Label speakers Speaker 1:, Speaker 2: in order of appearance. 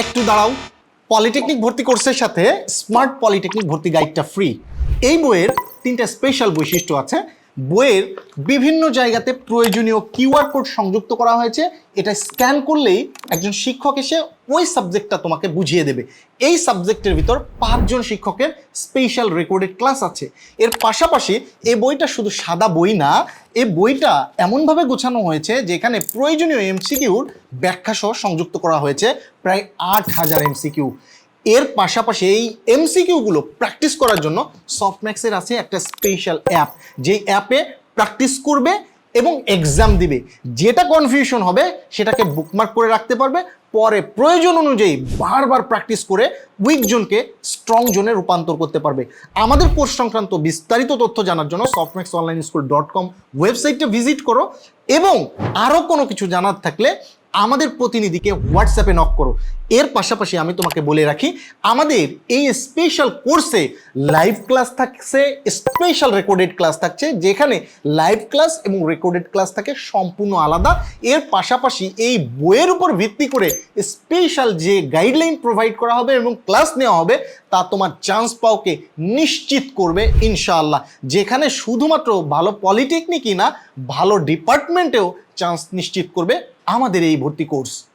Speaker 1: একটু দাঁড়াও, পলিটেকনিক ভর্তি কোর্সের সাথে স্মার্ট পলিটেকনিক ভর্তি গাইডটা ফ্রি। এই বইয়ের 3টা স্পেশাল বৈশিষ্ট্য আছে। বইয়ের বিভিন্ন জায়গাতে প্রয়োজনীয় কিউআর কোড সংযুক্ত করা হয়েছে। এটা স্ক্যান করলেই একজন শিক্ষক এসে ওই সাবজেক্টটা তোমাকে বুঝিয়ে দেবে। এই সাবজেক্টের ভিতর 5 জন শিক্ষকের স্পেশাল রেকর্ডেড ক্লাস আছে। এর পাশাপাশি এই বইটা শুধু সাদা বই না, এই বইটা এমনভাবে গোছানো হয়েছে যে এখানে প্রয়োজনীয় এমসিকিউর ব্যাখ্যা সহ সংযুক্ত করা হয়েছে প্রায় 8000 এমসিকিউ। এর পাশাপাশি এই এমসিকিউগুলো প্র্যাকটিস করার জন্য সফটম্যাক্সের আছে একটা স্পেশাল অ্যাপ, যেই অ্যাপে প্র্যাকটিস করবে এবং এক্সাম দিবে। যেটা কনফিউশন হবে সেটাকে বুকমার্ক করে রাখতে পারবে, পরে প্রয়োজন অনুযায়ী বারবার প্র্যাকটিস করে উইক জোনকে স্ট্রং জোনে রূপান্তর করতে পারবে। আমাদের কোর্স সংক্রান্ত বিস্তারিত তথ্য জানার জন্য softmaxonlineschool.com ওয়েবসাইটটা ভিজিট করো, এবং আরও কোনো কিছু জানার থাকলে আমাদের প্রতিনিধিকে হোয়াটসঅ্যাপে নক করো। এর পাশাপাশি আমি তোমাকে বলে রাখি, আমাদের এই স্পেশাল কোর্সে লাইভ ক্লাস থাকছে, স্পেশাল রেকর্ডেড ক্লাস থাকছে, যেখানে লাইভ ক্লাস এবং রেকর্ডেড ক্লাস থাকে সম্পূর্ণ আলাদা। এর পাশাপাশি এই বইয়ের উপর ভিত্তি করে স্পেশাল যে গাইডলাইন প্রোভাইড করা হবে এবং ক্লাস নেওয়া হবে তা তোমার চান্স পাওকে নিশ্চিত করবে ইনশাআল্লাহ। যেখানে শুধুমাত্র ভালো পলিটেকনিকই না, ভালো ডিপার্টমেন্টেও চান্স নিশ্চিত করবে আমাদের এই ভর্তি কোর্স।